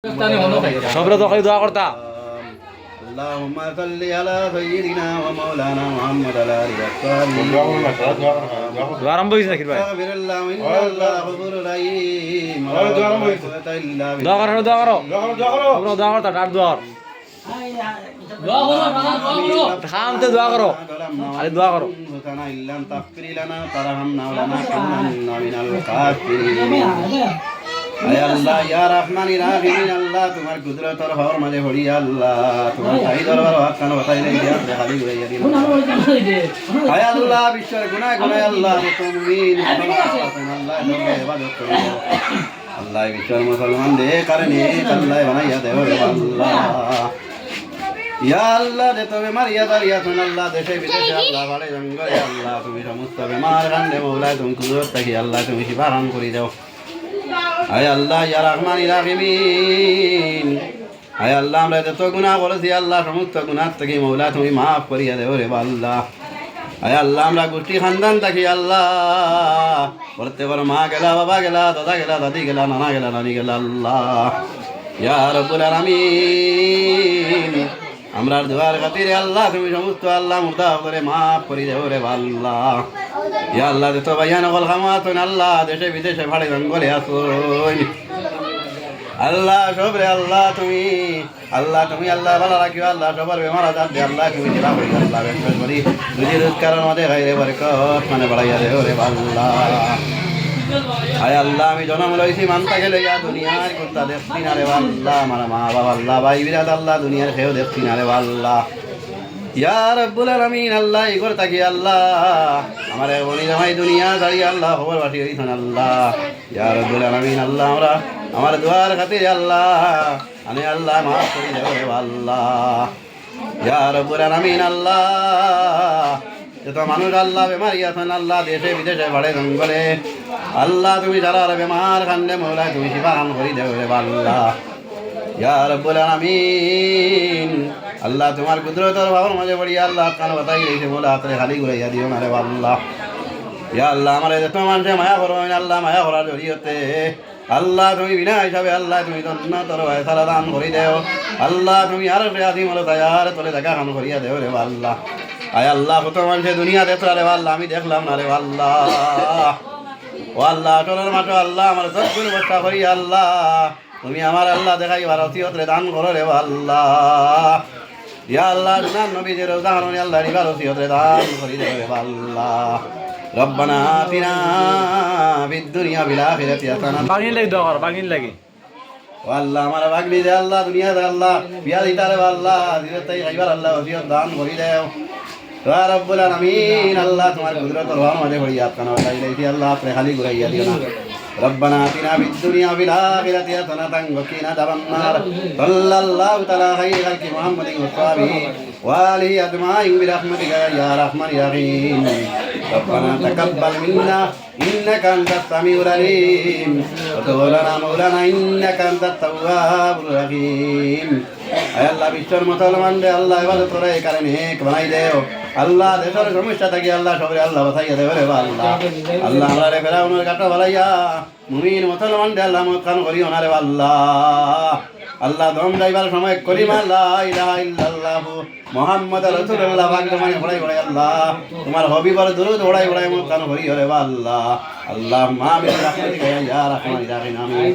সবরে তো খালি দোয়া করতা اللهم صل على سيدنا ومولانا محمد على آله وصحبه দোয়া আরম্ভ হইছে নাকি ভাই اغفر الله إن الله غفور رحيم দোয়া করো তোমরা দোয়া করতা ডাক দোয়া থামতে দোয়া করো আরে দোয়া করো إلا تغفر لنا ترحمنا ولنكونن من الخاسرين আয় আল্লাহ ইয়া রহমান রাহিম আল্লাহ তোমার কুদরতের ভর মাঝে হরি আল্লাহ তোমার তাই দরবার হাতখান বাতাইলে দিয়া খালি ঘুরাইয়া দিন আয় আল্লাহ বিশ্বের গুনাহ গুনাহ আল্লাহ মুমিন আল্লাহ তোমার ইবাদত করি আল্লাহ বিশ্বের মুসলমান দে কারণে আল্লাহ বানাইয়া দেও রে আল্লাহ ইয়া আল্লাহ যে তুমি মারিয়া দারিয়া শুন আল্লাহ দেশে বিদেশে আল্লাহ বাড়ে জঙ্গলে আল্লাহ তুমি সমস্ত বেমার কান্দে মৌলা তুমি কুদরত থাকি আল্লাহ তুমি শিফা দান করে দাও আয় আল্লাহ ইয়া রহমান রাহিম আয় আল্লাহ আমরা যত গুনাহ করেছি আল্লাহ সমস্ত গুনাহ থেকে মৌলা তুমি মাফ করিয়া দেও রে আল্লাহ আয় আল্লাহ আমরা গোষ্ঠী খানদান থাকি আল্লাহ বলতে পারো মা গেলা বাবা গেলা দাদা গেলা দাদি গেলা নানা গেলা নানি গেলা আল্লাহ ইয়া রব্বুল আলামিন আমরার দোয়ার খাতিরে আল্লাহ তুমি সমস্ত আল্লাহ মুর্দা করে মাফ করি দেও রে আল্লাহ ইয়া আল্লাহ যত ভাইয়ান নকল খামাতুন আল্লাহ দেশে বিদেশে ভাড়ে জঙ্গলে আসুন আল্লাহ সবরে আল্লাহ তুমি আল্লাহ ভালো রাখিও আল্লাহ সবার বেমার আজাদ দে আল্লাহ তুমি সেবা করি আল্লাহ বেশ করি রুজি রোজগারের মধ্যে খাইরে বরকত মানে বাড়াইয়া দেও রে আল্লাহ আয় আল্লাহ আমি জন্ম লইছি মানতা গেলে ইয়া দুনিয়ার কোনটা দেখছি না রে আল্লাহ আমার মা বাবা আল্লাহ ভাই বিরাট আল্লাহ দুনিয়ার খেয়েও দেখছি না রে আল্লাহ ইয়া রব্বুল আলামিন আল্লাহ ইগর তাকি আল্লাহ আমার বনি জামাই দুনিয়া দাঁড়িয়ে আল্লাহ খবর বাটি হইছেন আল্লাহ ইয়া রব্বুল আলামিন আল্লাহ আমরা আমার দোয়ার খাতিরে আল্লাহ আমি আল্লাহ মাফ করে দেব রে আল্লাহ ইয়া রব্বুল আলামিন আল্লাহ যত মানুষ আল্লাহ বেমারি আছেন আল্লাহ দেশে বিদেশে বাড়ে জঙ্গলে আল্লাহ তুমি যারা বেমার কান্দে মৌলা তুমি শিফা দান করে দেব রে আল্লাহ ইয়া রব্বুল আলামিন আল্লাহ তোমার কুদরতের ভাবের মাঝে পড়ি আল্লাহ কান বাতাই রইছে বলে হাতে খালি ঘুরাইয়া দিও না রে আল্লাহ ইয়া আল্লাহ আমার যত মানুষে মায়া করবেন আল্লাহ মায়া করার জড়িয়তে আল্লাহ তুমি বিনা হিসাবে আল্লাহ তুমি তন্নতর সারা দান করে দেও আল্লাহ তুমি আর আদিম হলো তায়ার তোলে দেখা কাম করিয়া দেও রে আল্লাহ আয় আল্লাহ কত মানুষে দুনিয়া দেখো রে আল্লাহ আমি দেখলাম না রে আল্লাহ ও আল্লাহ চলার মাঠে আল্লাহ আমার সবগুলো বস্তা করি আল্লাহ তুমি আমার আল্লাহ দেখাই ভারতীয়তে দান করো রে আল্লাহ ইয়া আল্লাহ নবীদের উদাহরণ আল্লাহ ভারতীয়তে দান করি রে আল্লাহ রব্বানা আতিনা ফিদ দুনিয়া বিল আখিরাতি হাসানাহ বাগিন লাগি দোয়া কর বাগিন লাগি ও আল্লাহ আমার বাগনি দে আল্লাহ দুনিয়া দে আল্লাহ বিয়া দিতা রে আল্লাহ দিতে খাইবার আল্লাহ ওসিয়ত দান করি দেও ইয়া রব্বুল আলামিন আল্লাহ তোমার কুদরতের ভাব মাঝে পড়িয়া কানা লাইলাইতি আল্লাহ আপনি খালি ঘুরাইয়া দিও না ربنا آتنا في الدنيا وفي الآخرة حسنة وقنا عذاب النار صلى الله تعالى خير خلق محمد وصحبه وآله أجمعين برحمتك يا رحمن يا رحيم ربنا تقبل منا إنك أنت السميع العليم وتب لنا مولانا إنك أنت التواب الرحيم আয় আল্লাহ বিশ্বর মুসলমান দে আল্লাহ ইবাদত করে কারণে এক বানাই দেও আল্লাহ দেশের সমস্যা থাকি আল্লাহ সবরে আল্লাহ বাঁচাইয়া দেও রে আল্লাহ আল্লাহ আমরা রে ফেরাউনের কাটা বালাইয়া মুমিন মুসলমান দে আল্লাহ মত কান করিও না রে আল্লাহ আল্লাহ দম যাইবার সময় কলিমা লা ইলাহা ইল্লাল্লাহ মুহাম্মাদুর রাসূলুল্লাহ পাক মানে পড়াই আল্লাহ তোমার হবিবর দুরূদ পড়াই মত কান করিও রে আল্লাহ আল্লাহুম্মা বিরহমাতিকা ইয়া রাহমান ইয়া রাহিম আমিন